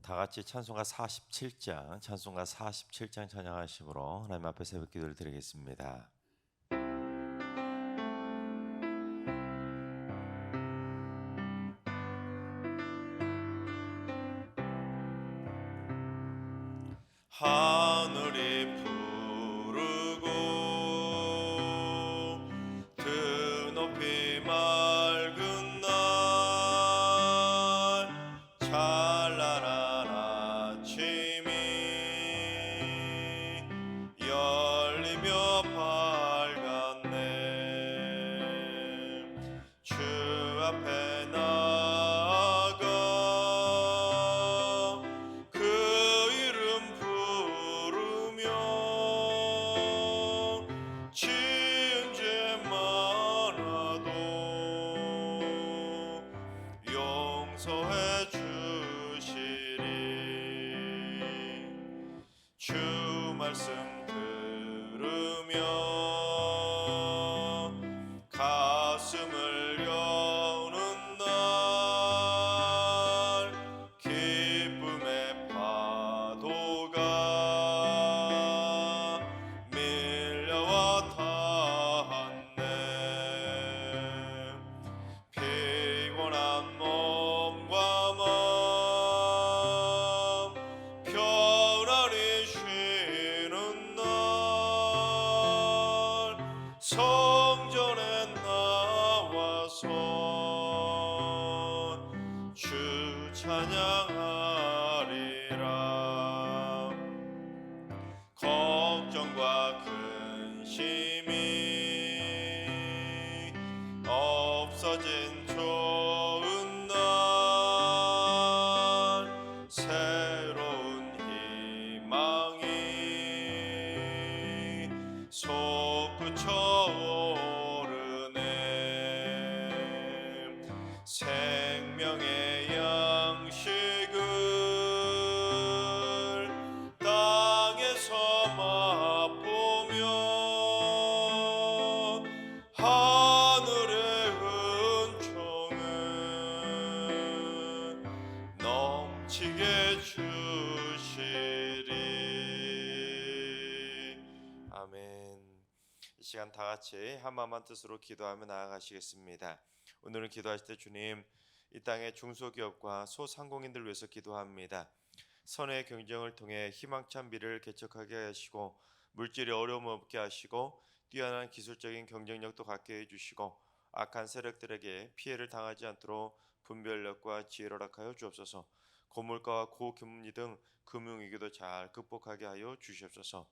다 같이 찬송가 47장, 찬송가 47장 찬양하심으로 하나님 앞에 새벽 기도를 드리겠습니다. 하늘이 푸르고 드높이 맑은 날 찬란한 아침이 열리며 밝았네. 주 앞에 나아가 그 이름 부르며 지은 죄 많아도 용서해 주시리. 주 말씀 들으며 가슴을 여는 날 기쁨의 파도가 밀려와 닿았네. 피곤한 몸과 마음 편안히 쉬는 날 성전에 나와서 주 찬양하리라. 걱정과 근심이 없어진 좋은 날 새로운 희망이 솟구쳐 오르네. 생명의 양식을 땅에서 맛보며 하늘의 은총을 넘치게 주시리. 아멘. 이 시간 다 같이 한마음한 뜻으로 기도하며 나아가시겠습니다. 오늘은 기도하실 때 주님, 이 땅의 중소기업과 소상공인들 위해서 기도합니다. 선의 경쟁을 통해 희망찬 미래를 개척하게 하시고 물질이 어려움 없게 하시고 뛰어난 기술적인 경쟁력도 갖게 해주시고 악한 세력들에게 피해를 당하지 않도록 분별력과 지혜를 허락하여 주옵소서. 고물가와 고금리 등 금융위기도 잘 극복하게 하여 주시옵소서.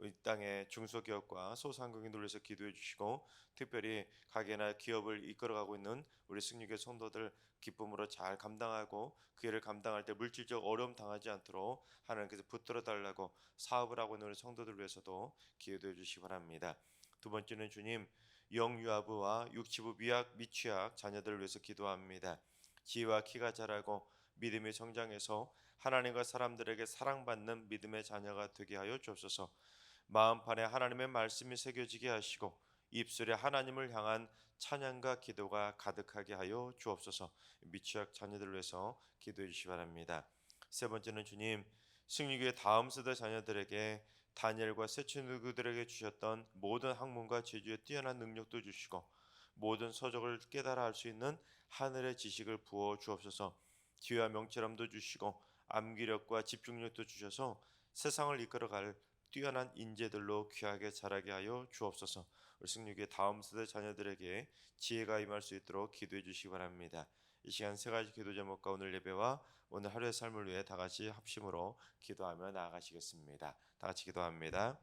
이 땅의 중소기업과 소상공인들 위해서 기도해 주시고 특별히 가게나 기업을 이끌어가고 있는 우리 승리교회 성도들 기쁨으로 잘 감당하고 그 일을 감당할 때 물질적 어려움 당하지 않도록 하나님께서 붙들어 달라고 사업을 하고 있는 우리 성도들 위해서도 기도해 주시기 바랍니다. 두 번째는 주님, 영유아부와 육치부 미약 미취학 자녀들을 위해서 기도합니다. 지혜와 키가 자라고 믿음이 성장해서 하나님과 사람들에게 사랑받는 믿음의 자녀가 되게 하여 주옵소서. 마음판에 하나님의 말씀이 새겨지게 하시고 입술에 하나님을 향한 찬양과 기도가 가득하게 하여 주옵소서. 미취학 자녀들을 위해서 기도해 주시기 바랍니다. 세 번째는 주님, 승리교회 다음 세대 자녀들에게 다니엘과 세치 누구들에게 주셨던 모든 학문과 제주의 뛰어난 능력도 주시고 모든 서적을 깨달아 알 수 있는 하늘의 지식을 부어 주옵소서. 기회와 명철함도 주시고 암기력과 집중력도 주셔서 세상을 이끌어갈 뛰어난 인재들로 귀하게 자라게 하여 주옵소서. 우리 승리교회 다음 세대 자녀들에게 지혜가 임할 수 있도록 기도해 주시기 바랍니다. 이 시간 세 가지 기도 제목과 오늘 예배와 오늘 하루의 삶을 위해 다 같이 합심으로 기도하며 나아가시겠습니다. 다 같이 기도합니다.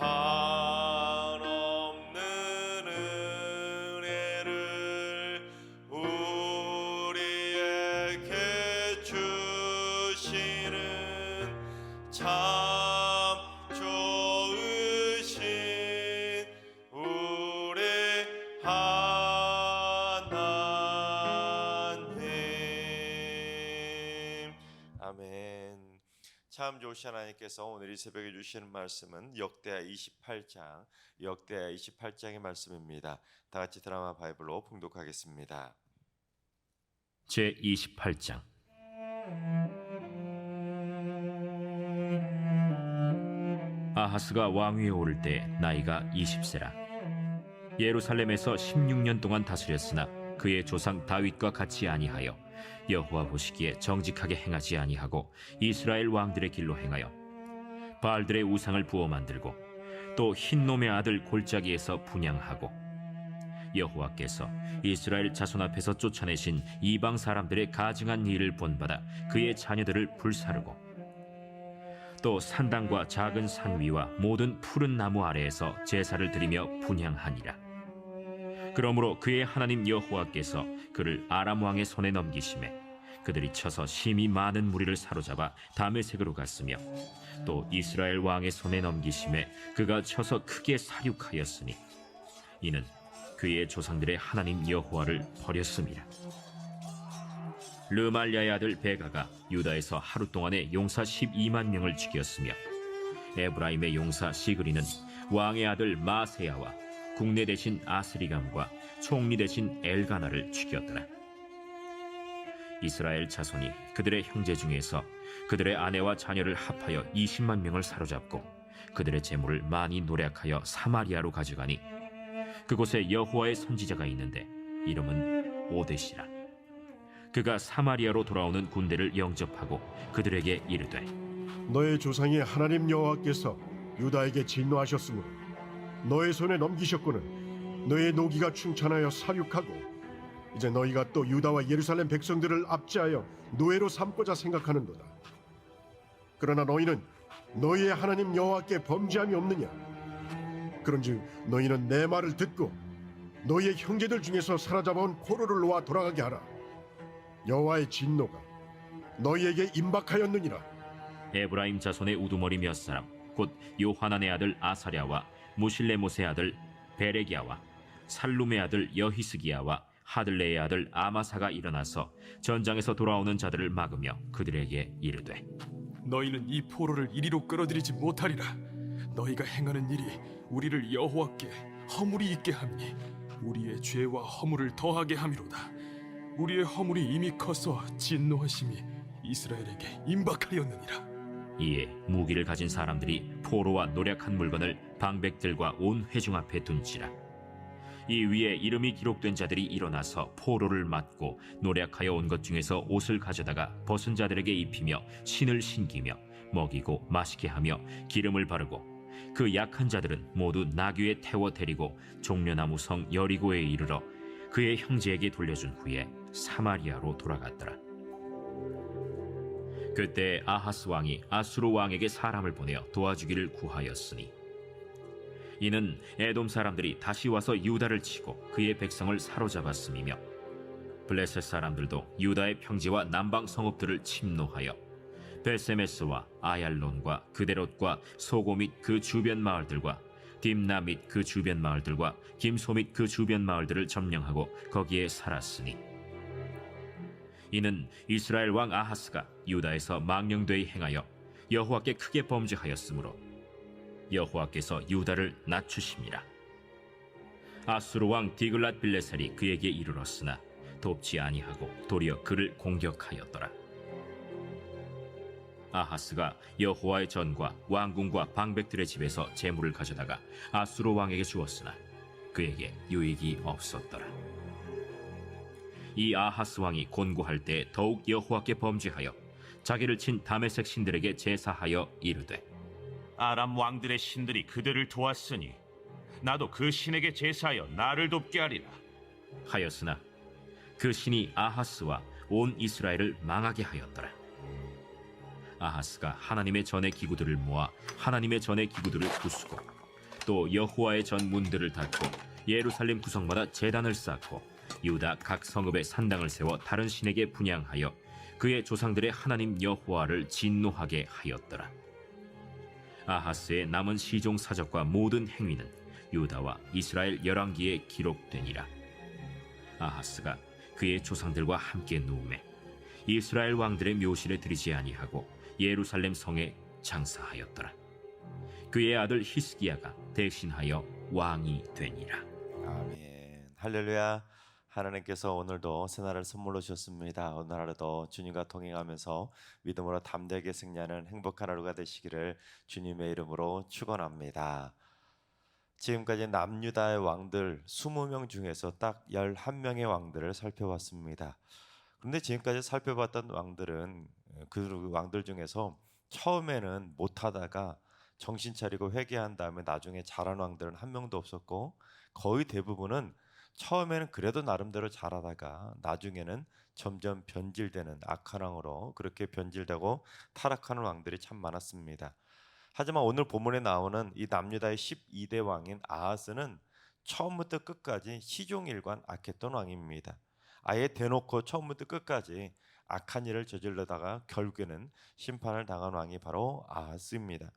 한없는 은혜를 우리에게 주시는 참 좋으신 우리 하나님. 아멘. 참 좋으신 하나님께서 오늘 이 새벽에 주시는 말씀은 역대하 28장의 말씀입니다. 다 같이 드라마 바이블로 봉독하겠습니다. 제 28장. 아하스가 왕위에 오를 때 나이가 20세라. 예루살렘에서 16년 동안 다스렸으나 그의 조상 다윗과 같이 아니하여 여호와 보시기에 정직하게 행하지 아니하고 이스라엘 왕들의 길로 행하여 바알들의 우상을 부어 만들고 또 흰놈의 아들 골짜기에서 분향하고 여호와께서 이스라엘 자손 앞에서 쫓아내신 이방 사람들의 가증한 일을 본받아 그의 자녀들을 불사르고 또 산당과 작은 산 위와 모든 푸른 나무 아래에서 제사를 드리며 분향하니라. 그러므로 그의 하나님 여호와께서 그를 아람 왕의 손에 넘기심에 그들이 쳐서 심히 많은 무리를 사로잡아 다메섹으로 갔으며 또 이스라엘 왕의 손에 넘기심에 그가 쳐서 크게 사륙하였으니 이는 그의 조상들의 하나님 여호와를 버렸음이라. 르말야의 아들 베가가 유다에서 하루 동안에 용사 12만 명을 죽였으며 에브라임의 용사 시그리는 왕의 아들 마세야와 국내 대신 아스리감과 총리 대신 엘가나를 죽였더라. 이스라엘 자손이 그들의 형제 중에서 그들의 아내와 자녀를 합하여 20만 명을 사로잡고 그들의 재물을 많이 노략하여 사마리아로 가져가니 그곳에 여호와의 선지자가 있는데 이름은 오뎃이라. 그가 사마리아로 돌아오는 군대를 영접하고 그들에게 이르되 너의 조상이 하나님 여호와께서 유다에게 진노하셨으므로 너의 손에 넘기셨거늘 너의 노기가 충천하여 사륙하고 이제 너희가 또 유다와 예루살렘 백성들을 압제하여 노예로 삼고자 생각하는도다. 그러나 너희는 너희의 하나님 여호와께 범죄함이 없느냐? 그런즉 너희는 내 말을 듣고 너희의 형제들 중에서 사로잡아온 포로를 놓아 돌아가게 하라. 여호와의 진노가 너희에게 임박하였느니라. 에브라임 자손의 우두머리 몇 사람 곧 요하난의 아들 아사랴와 무실레못의 아들 베레기야와 살룸의 아들 여히스기야와 하들레의 아들 아마사가 일어나서 전장에서 돌아오는 자들을 막으며 그들에게 이르되 너희는 이 포로를 이리로 끌어들이지 못하리라. 너희가 행하는 일이 우리를 여호와께 허물이 있게 함니 우리의 죄와 허물을 더하게 함이로다. 우리의 허물이 이미 커서 진노하심이 이스라엘에게 임박하였느니라. 이에 무기를 가진 사람들이 포로와 노략한 물건을 방백들과 온 회중 앞에 둔지라. 이 위에 이름이 기록된 자들이 일어나서 포로를 맞고 노략하여 온 것 중에서 옷을 가져다가 벗은 자들에게 입히며 신을 신기며 먹이고 마시게 하며 기름을 바르고 그 약한 자들은 모두 나귀에 태워 데리고 종려나무 성 여리고에 이르러 그의 형제에게 돌려준 후에 사마리아로 돌아갔더라. 그때 아하스 왕이 아수르 왕에게 사람을 보내어 도와주기를 구하였으니 이는 에돔 사람들이 다시 와서 유다를 치고 그의 백성을 사로잡았음이며 블레셋 사람들도 유다의 평지와 남방 성읍들을 침노하여 베세메스와 아얄론과 그데롯과 소고 및 그 주변 마을들과 딥나 및 그 주변 마을들과 김소 및 그 주변 마을들을 점령하고 거기에 살았으니 이는 이스라엘 왕 아하스가 유다에서 망령되이 행하여 여호와께 크게 범죄하였으므로 여호와께서 유다를 낮추심이라. 아수르 왕 디글랏 빌레셀이 그에게 이르렀으나 돕지 아니하고 도리어 그를 공격하였더라. 아하스가 여호와의 전과 왕궁과 방백들의 집에서 재물을 가져다가 아수르 왕에게 주었으나 그에게 유익이 없었더라. 이 아하스 왕이 곤고할 때 더욱 여호와께 범죄하여 자기를 친 다메섹 신들에게 제사하여 이르되 아람 왕들의 신들이 그들을 도왔으니 나도 그 신에게 제사하여 나를 돕게 하리라 하였으나 그 신이 아하스와 온 이스라엘을 망하게 하였더라. 아하스가 하나님의 전의 기구들을 모아 하나님의 전의 기구들을 부수고 또 여호와의 전 문들을 닫고 예루살렘 구성마다 제단을 쌓고 유다 각 성읍에 산당을 세워 다른 신에게 분향하여 그의 조상들의 하나님 여호와를 진노하게 하였더라. 아하스의 남은 시종 사적과 모든 행위는 유다와 이스라엘 열왕기에 기록되니라. 아하스가 그의 조상들과 함께 누우매 이스라엘 왕들의 묘실에 들이지 아니하고 예루살렘 성에 장사하였더라. 그의 아들 히스기야가 대신하여 왕이 되니라. 아멘. 할렐루야. 하나님께서 오늘도 새날을 선물로 주셨습니다. 오늘 하루도 주님과 동행하면서 믿음으로 담대하게 승리하는 행복한 하루가 되시기를 주님의 이름으로 축원합니다. 지금까지 남유다의 왕들 20명 중에서 딱 11명의 왕들을 살펴봤습니다. 그런데 지금까지 살펴봤던 왕들은 그 왕들 중에서 처음에는 못하다가 정신 차리고 회개한 다음에 나중에 잘한 왕들은 한 명도 없었고, 거의 대부분은 처음에는 그래도 나름대로 잘하다가 나중에는 점점 변질되는 악한 왕으로 그렇게 변질되고 타락하는 왕들이 참 많았습니다. 하지만 오늘 본문에 나오는 이 남유다의 12대 왕인 아하스는 처음부터 끝까지 시종일관 악했던 왕입니다. 아예 대놓고 처음부터 끝까지 악한 일을 저질러다가 결국에는 심판을 당한 왕이 바로 아하스입니다.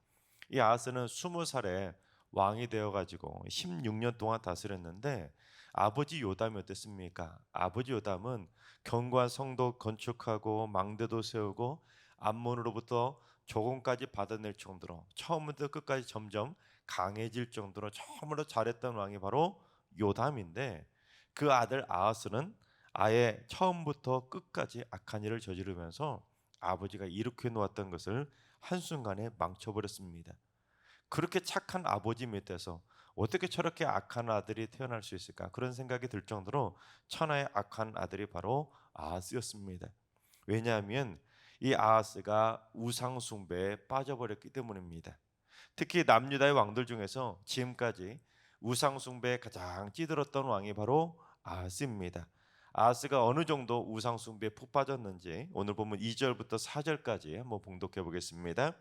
이 아하스는 20살에 왕이 되어가지고 16년 동안 다스렸는데, 아버지 요담이 어땠습니까? 아버지 요담은 견고한 성도 건축하고 망대도 세우고 암몬으로부터 조공까지 받아낼 정도로 처음부터 끝까지 점점 강해질 정도로 처음으로 잘했던 왕이 바로 요담인데, 그 아들 아하스는 아예 처음부터 끝까지 악한 일을 저지르면서 아버지가 일으켜 놓았던 것을 한순간에 망쳐버렸습니다. 그렇게 착한 아버지 밑에서 어떻게 저렇게 악한 아들이 태어날 수 있을까, 그런 생각이 들 정도로 천하의 악한 아들이 바로 아하스였습니다. 왜냐하면 이 아하스가 우상 숭배에 빠져버렸기 때문입니다. 특히 남유다의 왕들 중에서 지금까지 우상 숭배에 가장 찌들었던 왕이 바로 아하스입니다. 아하스가 어느 정도 우상 숭배에 푹 빠졌는지 오늘 보면 2절부터 4절까지 한번 봉독해 보겠습니다.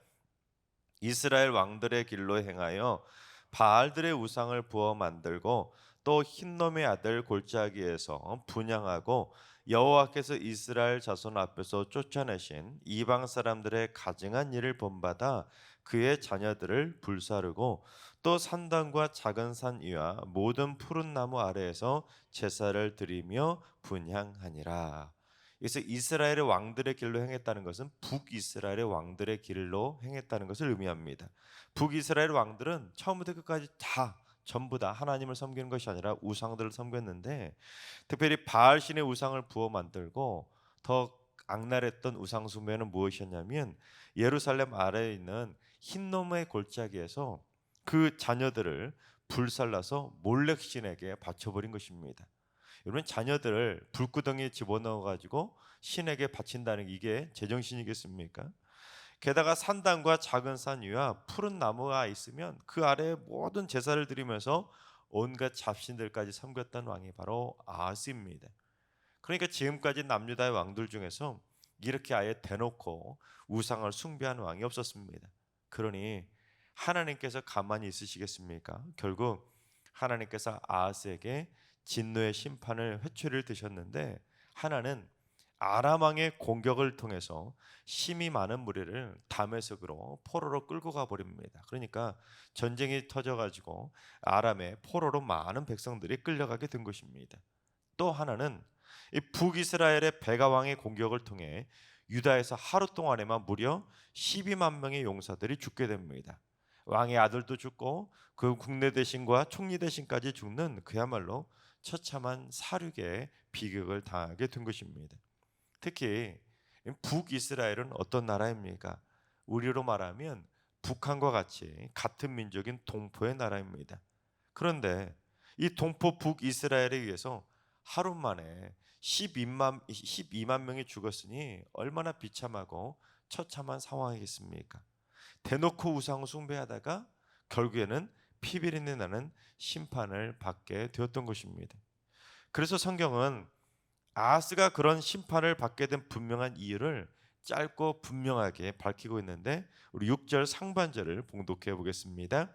이스라엘 왕들의 길로 행하여 바알들의 우상을 부어 만들고 또 흰놈의 아들 골짜기에서 분향하고 여호와께서 이스라엘 자손 앞에서 쫓아내신 이방 사람들의 가증한 일을 본받아 그의 자녀들을 불사르고 또 산당과 작은 산 위와 모든 푸른 나무 아래에서 제사를 드리며 분향하니라. 그래서 이스라엘의 왕들의 길로 행했다는 것은 북이스라엘의 왕들의 길로 행했다는 것을 의미합니다. 북이스라엘 왕들은 처음부터 끝까지 전부 다 하나님을 섬기는 것이 아니라 우상들을 섬겼는데, 특별히 바알 신의 우상을 부어 만들고 더 악랄했던 우상 숭배는 무엇이었냐면 예루살렘 아래에 있는 흰놈의 골짜기에서 그 자녀들을 불살라서 몰렉 신에게 바쳐버린 것입니다. 여러분, 자녀들을 불구덩이에 집어넣어 가지고 신에게 바친다는 이게 제정신이겠습니까? 게다가 산당과 작은 산 위와 푸른 나무가 있으면 그 아래에 모든 제사를 드리면서 온갖 잡신들까지 섬겼던 왕이 바로 아하스입니다. 그러니까 지금까지 남유다의 왕들 중에서 이렇게 아예 대놓고 우상을 숭배한 왕이 없었습니다. 그러니 하나님께서 가만히 있으시겠습니까? 결국 하나님께서 아하스에게 진노의 심판을 회초리를 드셨는데, 하나는 아람 왕의 공격을 통해서 심이 많은 무리를 다메섹으로 포로로 끌고 가 버립니다. 그러니까 전쟁이 터져가지고 아람의 포로로 많은 백성들이 끌려가게 된 것입니다. 또 하나는 이 북이스라엘의 베가 왕의 공격을 통해 유다에서 하루 동안에만 무려 12만 명의 용사들이 죽게 됩니다. 왕의 아들도 죽고 그 국내 대신과 총리 대신까지 죽는 그야말로 처참한 사륙의 비극을 당하게 된 것입니다. 특히 북이스라엘은 어떤 나라입니까? 우리로 말하면 북한과 같이 같은 민족인 동포의 나라입니다. 그런데 이 동포 북이스라엘에 의해서 하루 만에 12만 명이 죽었으니 얼마나 비참하고 처참한 상황이겠습니까? 대놓고 우상 숭배하다가 결국에는 피비린내 나는 심판을 받게 되었던 것입니다. 그래서 성경은 아하스가 그런 심판을 받게 된 분명한 이유를 짧고 분명하게 밝히고 있는데, 우리 6절 상반절을 봉독해 보겠습니다.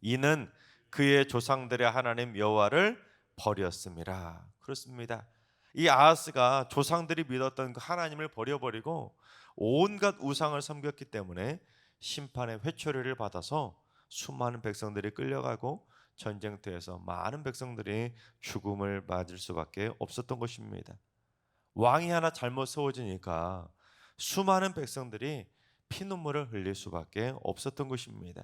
이는 그의 조상들의 하나님 여호와를 버렸음이라. 그렇습니다. 이 아하스가 조상들이 믿었던 그 하나님을 버려버리고 온갖 우상을 섬겼기 때문에 심판의 회초리를 받아서 수많은 백성들이 끌려가고 전쟁터에서 많은 백성들이 죽음을 맞을 수밖에 없었던 것입니다. 왕이 하나 잘못 세워지니까 수많은 백성들이 피눈물을 흘릴 수밖에 없었던 것입니다.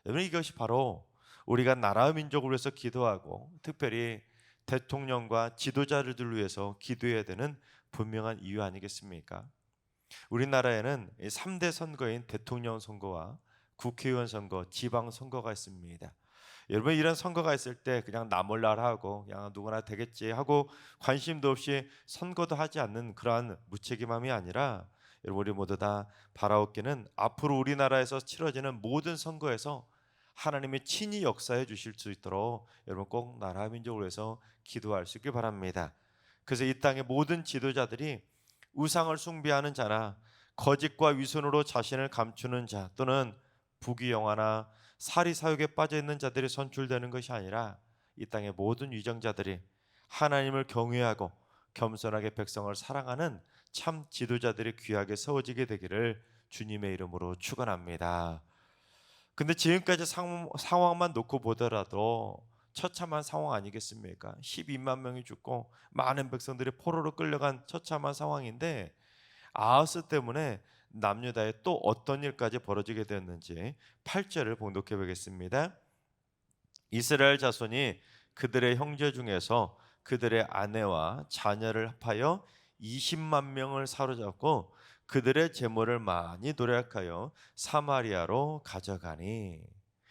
여러분, 이것이 바로 우리가 나라 민족을 위해서 기도하고 특별히 대통령과 지도자들을 위해서 기도해야 되는 분명한 이유 아니겠습니까? 우리나라에는 3대 선거인 대통령 선거와 국회의원 선거, 지방 선거가 있습니다. 여러분, 이런 선거가 있을 때 그냥 나 몰라라 하고 그냥 누구나 되겠지 하고 관심도 없이 선거도 하지 않는 그러한 무책임함이 아니라, 여러분, 우리 모두 다 바라옵기는 앞으로 우리나라에서 치러지는 모든 선거에서 하나님이 친히 역사해 주실 수 있도록 여러분 꼭 나라 민족을 위해서 기도할 수 있길 바랍니다. 그래서 이 땅의 모든 지도자들이 우상을 숭배하는 자나 거짓과 위선으로 자신을 감추는 자 또는 부귀영화나 사리사욕에 빠져 있는 자들이 선출되는 것이 아니라 이 땅의 모든 위정자들이 하나님을 경외하고 겸손하게 백성을 사랑하는 참 지도자들이 귀하게 세워지게 되기를 주님의 이름으로 축원합니다. 근데 지금까지 상황만 놓고 보더라도 처참한 상황 아니겠습니까? 12만 명이 죽고 많은 백성들이 포로로 끌려간 처참한 상황인데, 아하스 때문에 남유다에 또 어떤 일까지 벌어지게 되었는지 8절을 봉독해 보겠습니다. 이스라엘 자손이 그들의 형제 중에서 그들의 아내와 자녀를 합하여 20만 명을 사로잡고 그들의 재물을 많이 도략하여 사마리아로 가져가니,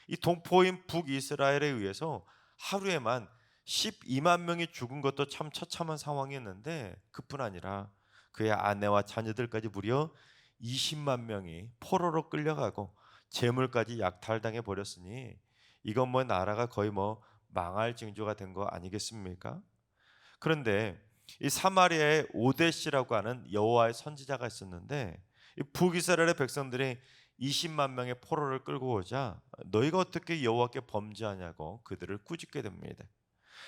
이 동포인 북이스라엘에 의해서 하루에만 12만 명이 죽은 것도 참 처참한 상황이었는데, 그뿐 아니라 그의 아내와 자녀들까지 무려 20만 명이 포로로 끌려가고 재물까지 약탈당해 버렸으니 이건 뭐 나라가 거의 뭐 망할 징조가 된 거 아니겠습니까? 그런데 이 사마리아에 오데시라고 하는 여호와의 선지자가 있었는데, 이 북이스라엘의 백성들이 20만 명의 포로를 끌고 오자 너희가 어떻게 여호와께 범죄하냐고 그들을 꾸짖게 됩니다.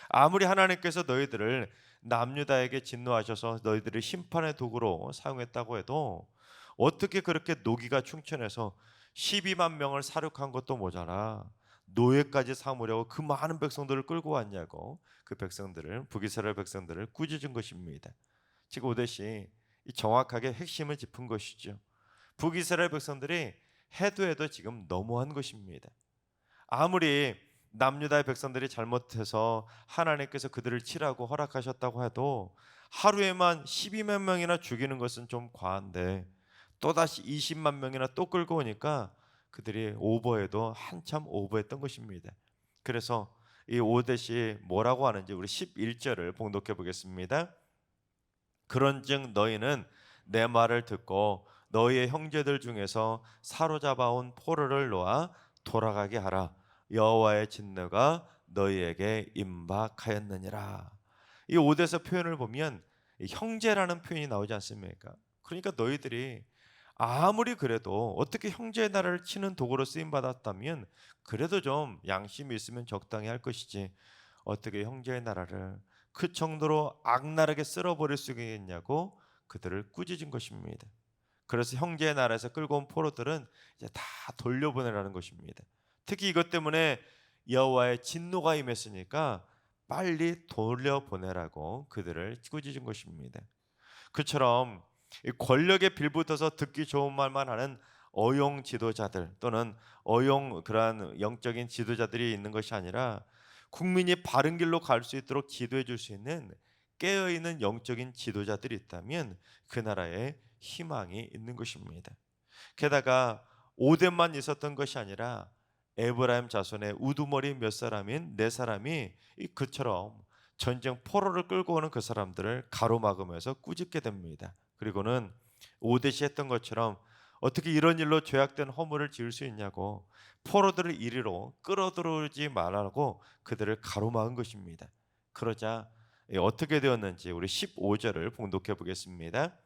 아무리 하나님께서 너희들을 남유다에게 진노하셔서 너희들을 심판의 도구로 사용했다고 해도 어떻게 그렇게 노기가 충천해서 12만 명을 사륙한 것도 모자라 노예까지 삼으려고 그 많은 백성들을 끌고 왔냐고 그 백성들을, 북이스라엘 백성들을 꾸짖은 것입니다. 지금 오데시 정확하게 핵심을 짚은 것이죠. 북이스라엘 백성들이 해도 지금 너무한 것입니다. 아무리 남유다의 백성들이 잘못해서 하나님께서 그들을 치라고 허락하셨다고 해도 하루에만 12만 명이나 죽이는 것은 좀 과한데 또다시 20만 명이나 또 끌고 오니까 그들이 오버해도 한참 오버했던 것입니다. 그래서 이 오뎃이 뭐라고 하는지 우리 11절을 봉독해 보겠습니다. 그런즉 너희는 내 말을 듣고 너희의 형제들 중에서 사로잡아온 포로를 놓아 돌아가게 하라. 여호와의 진노가 너희에게 임박하였느니라. 이 오뎃의 표현을 보면 형제라는 표현이 나오지 않습니까? 그러니까 너희들이 아무리 그래도 어떻게 형제의 나라를 치는 도구로 쓰임 받았다면 그래도 좀 양심이 있으면 적당히 할 것이지 어떻게 형제의 나라를 그 정도로 악랄하게 쓸어버릴 수 있겠냐고 그들을 꾸짖은 것입니다. 그래서 형제의 나라에서 끌고 온 포로들은 이제 다 돌려보내라는 것입니다. 특히 이것 때문에 여호와의 진노가 임했으니까 빨리 돌려보내라고 그들을 꾸짖은 것입니다. 그처럼 권력에 빌붙어서 듣기 좋은 말만 하는 어용 지도자들 또는 어용 그러한 영적인 지도자들이 있는 것이 아니라 국민이 바른 길로 갈 수 있도록 지도해 줄 수 있는 깨어있는 영적인 지도자들이 있다면 그 나라에 희망이 있는 것입니다. 게다가 오뎃만 있었던 것이 아니라 에브라임 자손의 우두머리 몇 사람인 네 사람이 그처럼 전쟁 포로를 끌고 오는 그 사람들을 가로막으면서 꾸짖게 됩니다. 그리고는 오뎃이 했던 것처럼 어떻게 이런 일로 죄악된 허물을 지을 수 있냐고 포로들을 이리로 끌어들여오지 말라고 그들을 가로막은 것입니다. 그러자 어떻게 되었는지 우리 15절을 봉독해 보겠습니다.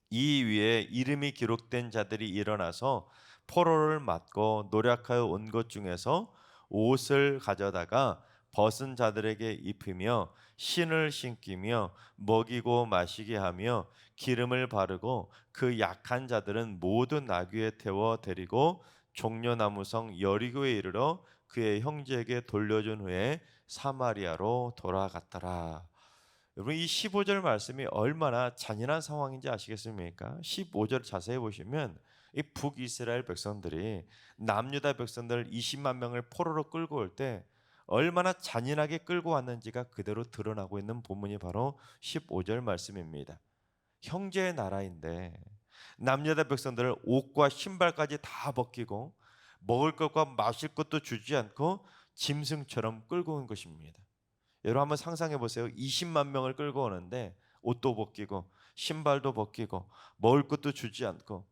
이 위에 이름이 기록된 자들이 일어나서 포로를 맞고 노략하여 온 것 중에서 옷을 가져다가 벗은 자들에게 입히며 신을 신기며 먹이고 마시게 하며 기름을 바르고 그 약한 자들은 모두 나귀에 태워 데리고 종려나무성 여리고에 이르러 그의 형제에게 돌려준 후에 사마리아로 돌아갔더라. 여러분 이 15절 말씀이 얼마나 잔인한 상황인지 아시겠습니까? 15절 자세히 보시면 이 북이스라엘 백성들이 남유다 백성들 20만 명을 포로로 끌고 올 때 얼마나 잔인하게 끌고 왔는지가 그대로 드러나고 있는 본문이 바로 15절 말씀입니다. 형제의 나라인데 남유다 백성들을 옷과 신발까지 다 벗기고 먹을 것과 마실 것도 주지 않고 짐승처럼 끌고 온 것입니다. 여러분 한번 상상해 보세요. 20만 명을 끌고 오는데 옷도 벗기고 신발도 벗기고 먹을 것도 주지 않고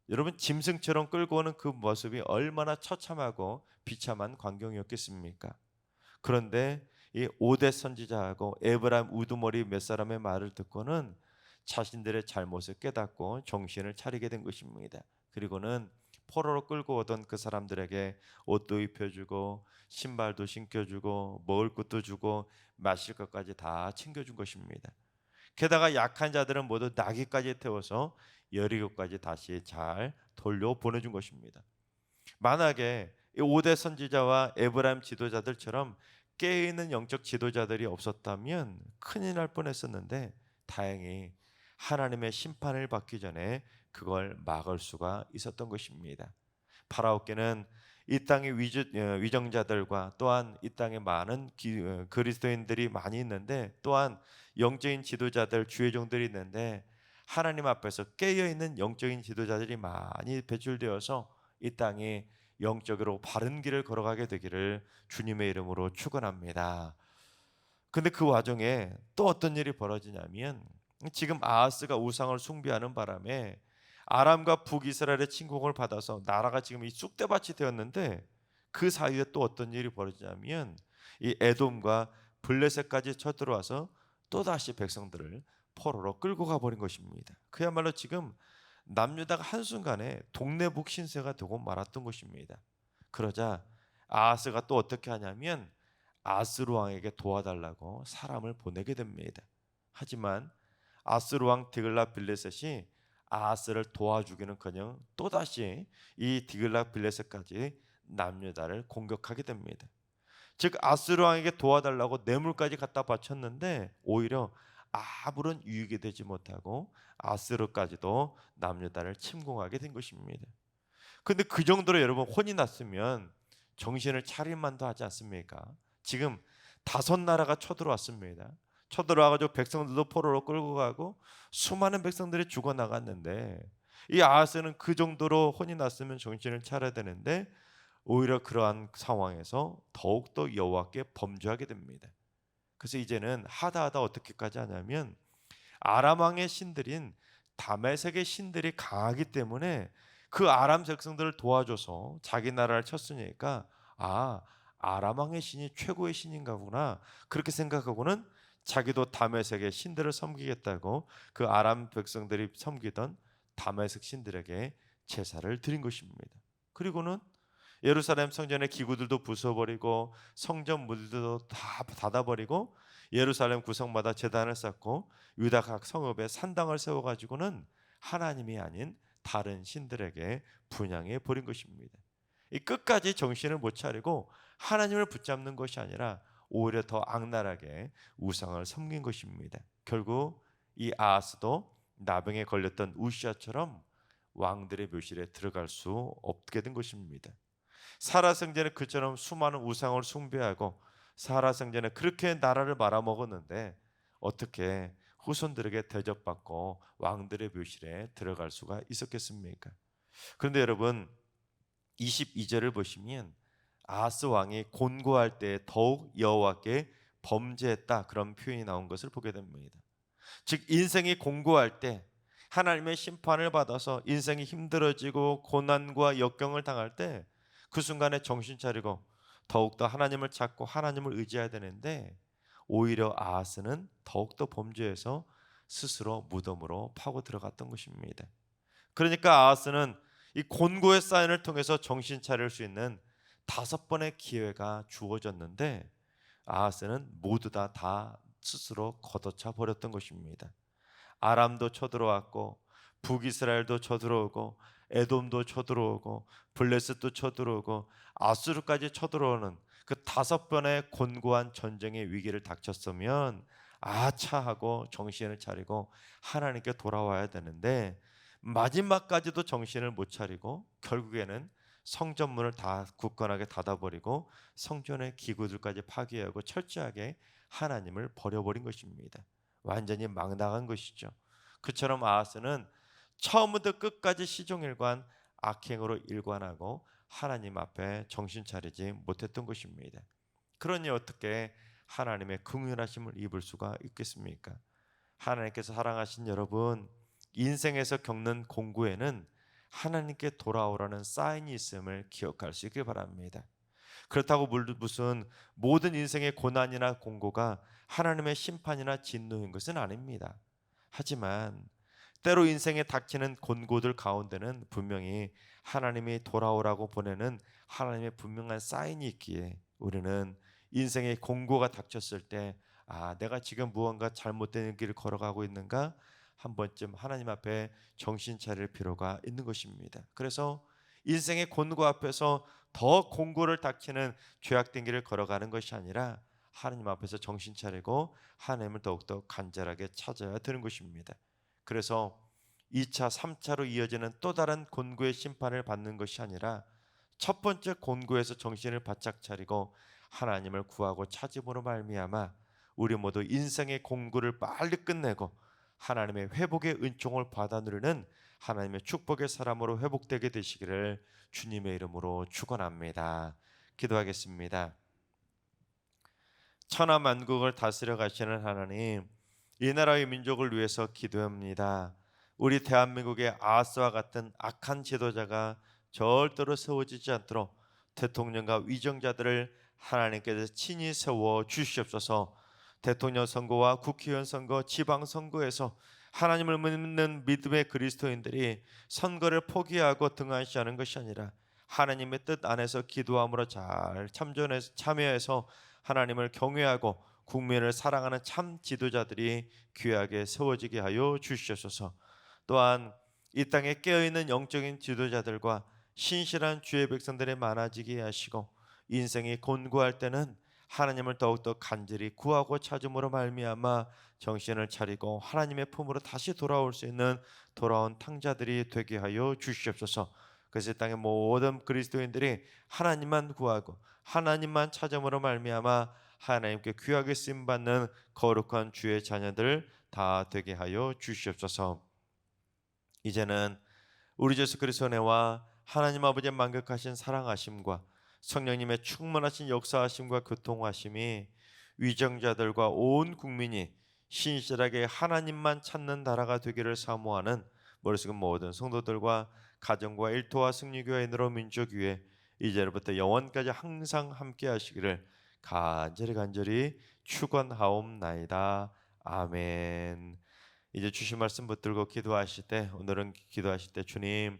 여러분 짐승처럼 끌고 오는 그 모습이 얼마나 처참하고 비참한 광경이었겠습니까? 그런데 이 오뎃 선지자하고 에브라임 우두머리 몇 사람의 말을 듣고는 자신들의 잘못을 깨닫고 정신을 차리게 된 것입니다. 그리고는 포로로 끌고 오던 그 사람들에게 옷도 입혀주고 신발도 신겨주고 먹을 것도 주고 마실 것까지 다 챙겨준 것입니다. 게다가 약한 자들은 모두 나귀까지 태워서 여리고까지 다시 잘 돌려 보내준 것입니다. 만약에 이 오뎃 선지자와 에브라임 지도자들처럼 깨어있는 영적 지도자들이 없었다면 큰일 날 뻔했었는데 다행히 하나님의 심판을 받기 전에 그걸 막을 수가 있었던 것입니다. 파라오께는 이 땅의 위정자들과 또한 이 땅에 많은 그리스도인들이 많이 있는데 또한 영적인 지도자들 주의 종들이 있는데 하나님 앞에서 깨어있는 영적인 지도자들이 많이 배출되어서 이 땅에 영적으로 바른 길을 걸어가게 되기를 주님의 이름으로 축원합니다. 근데 그 와중에 또 어떤 일이 벌어지냐면 지금 아하스가 우상을 숭배하는 바람에 아람과 북이스라엘의 침공을 받아서 나라가 지금 이 쑥대밭이 되었는데 그 사이에 또 어떤 일이 벌어지냐면 이 에돔과 블레셋까지 쳐들어와서 또다시 백성들을 포로로 끌고 가버린 것입니다. 그야말로 지금 남유다가 한순간에 동네북 신세가 되고 말았던 것입니다. 그러자 아하스가 또 어떻게 하냐면 아스루 왕에게 도와달라고 사람을 보내게 됩니다. 하지만 아스루 왕 디글랏 빌레셋이 아하스를 도와주기는커녕 또다시 이 디글랏 빌레셋까지 남유다를 공격하게 됩니다. 즉 아스루 왕에게 도와달라고 뇌물까지 갖다 바쳤는데 오히려 아무런 유익이 되지 못하고 아스루까지도 남유다를 침공하게 된 것입니다. 근데 그 정도로 여러분 혼이 났으면 정신을 차릴 만도 하지 않습니까? 지금 5나라가 쳐들어왔습니다. 쳐들어와가지고 백성들도 포로로 끌고 가고 수많은 백성들이 죽어나갔는데 이 아하스는 그 정도로 혼이 났으면 정신을 차려야 되는데 오히려 그러한 상황에서 더욱더 여호와께 범죄하게 됩니다. 그래서 이제는 하다 어떻게까지 하냐면 아람 왕의 신들인 다메섹의 신들이 강하기 때문에 그 아람 백성들을 도와줘서 자기 나라를 쳤으니까 아람 왕의 신이 최고의 신인가 보구나 그렇게 생각하고는 자기도 다메섹의 신들을 섬기겠다고 그 아람 백성들이 섬기던 다메섹 신들에게 제사를 드린 것입니다. 그리고는 예루살렘 성전의 기구들도 부숴버리고 성전 문들도 다 닫아버리고 예루살렘 구성마다 제단을 쌓고 유다 각 성읍에 산당을 세워가지고는 하나님이 아닌 다른 신들에게 분향해 버린 것입니다. 이 끝까지 정신을 못 차리고 하나님을 붙잡는 것이 아니라 오히려 더 악랄하게 우상을 섬긴 것입니다. 결국 이 아하스도 나병에 걸렸던 우시아처럼 왕들의 묘실에 들어갈 수 없게 된 것입니다. 사라 성전에 그처럼 수많은 우상을 숭배하고 사라 성전에 그렇게 나라를 말아먹었는데 어떻게 후손들에게 대접받고 왕들의 묘실에 들어갈 수가 있었겠습니까? 그런데 여러분 22절을 보시면 아하스 왕이 곤고할 때 더욱 여호와께 범죄했다 그런 표현이 나온 것을 보게 됩니다. 즉 인생이 곤고할 때 하나님의 심판을 받아서 인생이 힘들어지고 고난과 역경을 당할 때 그 순간에 정신 차리고 더욱더 하나님을 찾고 하나님을 의지해야 되는데 오히려 아하스는 더욱더 범죄해서 스스로 무덤으로 파고 들어갔던 것입니다. 그러니까 아하스는 이 곤고의 사인을 통해서 정신 차릴 수 있는 5번의 기회가 주어졌는데 아하스는 모두 다 스스로 걷어차 버렸던 것입니다. 아람도 쳐들어왔고 북이스라엘도 쳐들어오고 에돔도 쳐들어오고 블레셋도 쳐들어오고 아수르까지 쳐들어오는 그 5번의 곤고한 전쟁의 위기를 닥쳤으면 아차 하고 정신을 차리고 하나님께 돌아와야 되는데 마지막까지도 정신을 못 차리고 결국에는 성전문을 다 굳건하게 닫아버리고 성전의 기구들까지 파괴하고 철저하게 하나님을 버려버린 것입니다. 완전히 망당한 것이죠. 그처럼 아하스는 처음부터 끝까지 시종일관 악행으로 일관하고 하나님 앞에 정신 차리지 못했던 것입니다. 그러니 어떻게 하나님의 긍휼하심을 입을 수가 있겠습니까? 하나님께서 사랑하신 여러분, 인생에서 겪는 공고에는 하나님께 돌아오라는 사인이 있음을 기억할 수 있길 바랍니다. 그렇다고 무슨 모든 인생의 고난이나 공고가 하나님의 심판이나 진노인 것은 아닙니다. 하지만 때로 인생에 닥치는 곤고들 가운데는 분명히 하나님이 돌아오라고 보내는 하나님의 분명한 사인이 있기에 우리는 인생의 공고가 닥쳤을 때 내가 지금 무언가 잘못된 길을 걸어가고 있는가? 한 번쯤 하나님 앞에 정신 차릴 필요가 있는 것입니다. 그래서 인생의 곤고 앞에서 더 공고를 닥치는 죄악된 길을 걸어가는 것이 아니라 하나님 앞에서 정신 차리고 하나님을 더욱더 간절하게 찾아야 되는 것입니다. 그래서 2차, 3차로 이어지는 또 다른 곤고의 심판을 받는 것이 아니라 첫 번째 곤고에서 정신을 바짝 차리고 하나님을 구하고 찾음으로 말미암아 우리 모두 인생의 공고를 빨리 끝내고 하나님의 회복의 은총을 받아 누리는 하나님의 축복의 사람으로 회복되게 되시기를 주님의 이름으로 축원합니다. 기도하겠습니다. 천하 만국을 다스려 가시는 하나님, 이 나라의 민족을 위해서 기도합니다. 우리 대한민국의 아하스와 같은 악한 지도자가 절대로 세워지지 않도록 대통령과 위정자들을 하나님께서 친히 세워 주시옵소서. 대통령 선거와 국회의원 선거, 지방 선거에서 하나님을 믿는 믿음의 그리스도인들이 선거를 포기하고 등한시하는 것이 아니라 하나님의 뜻 안에서 기도함으로 잘 참여해서 하나님을 경외하고 국민을 사랑하는 참 지도자들이 귀하게 세워지게 하여 주시옵소서. 또한 이 땅에 깨어있는 영적인 지도자들과 신실한 주의 백성들이 많아지게 하시고 인생이 곤고할 때는 하나님을 더욱더 간절히 구하고 찾음으로 말미암아 정신을 차리고 하나님의 품으로 다시 돌아올 수 있는 돌아온 탕자들이 되게 하여 주시옵소서. 그래서 이 땅의 모든 그리스도인들이 하나님만 구하고 하나님만 찾음으로 말미암아 하나님께 귀하게 쓰임받는 거룩한 주의 자녀들 다 되게 하여 주시옵소서. 이제는 우리 예수 그리스도의 은혜와 하나님 아버지의 만극하신 사랑하심과 성령님의 충만하신 역사하심과 교통하심이 위정자들과 온 국민이 신실하게 하나님만 찾는 나라가 되기를 사모하는 머릿속은 모든 성도들과 가정과 일터와 승리교회인으로 민족 위에 이제부터 영원까지 항상 함께 하시기를 간절히 축원하옵나이다. 아멘. 이제 주신 말씀 붙들고 기도하실 때, 오늘은 기도하실 때 주님,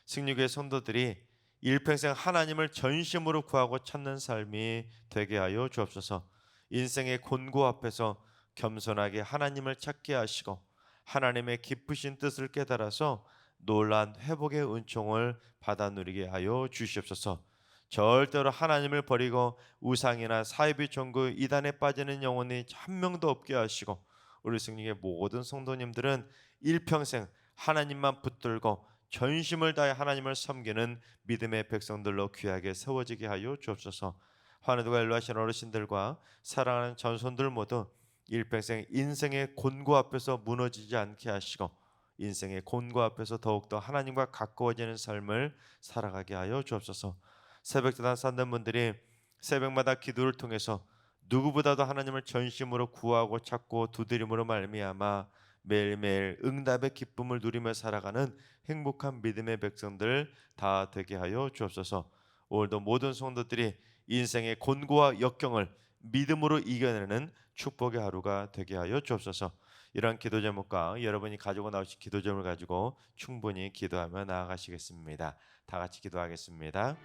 승리교회 성도들이 일평생 하나님을 전심으로 구하고 찾는 삶이 되게 하여 주옵소서. 인생의 곤고 앞에서 겸손하게 하나님을 찾게 하시고 하나님의 깊으신 뜻을 깨달아서 놀란 회복의 은총을 받아 누리게 하여 주시옵소서. 절대로 하나님을 버리고 우상이나 사이비 종교 이단에 빠지는 영혼이 한 명도 없게 하시고 우리 승리의 모든 성도님들은 일평생 하나님만 붙들고 전심을 다해 하나님을 섬기는 믿음의 백성들로 귀하게 세워지게 하여 주옵소서. 환우들과 연로하신 어르신들과 사랑하는 전손들 모두 일평생 인생의 곤고 앞에서 무너지지 않게 하시고 인생의 곤고 앞에서 더욱더 하나님과 가까워지는 삶을 살아가게 하여 주옵소서. 새벽제단 쌓는 분들이 새벽마다 기도를 통해서 누구보다도 하나님을 전심으로 구하고 찾고 두드림으로 말미암아 매일매일 응답의 기쁨을 누리며 살아가는 행복한 믿음의 백성들 다 되게 하여 주옵소서. 오늘도 모든 성도들이 인생의 곤고와 역경을 믿음으로 이겨내는 축복의 하루가 되게 하여 주옵소서. 이러한 기도 제목과 여러분이 가지고 나오신 기도 제목을 가지고 충분히 기도하며 나아가시겠습니다. 다 같이 기도하겠습니다.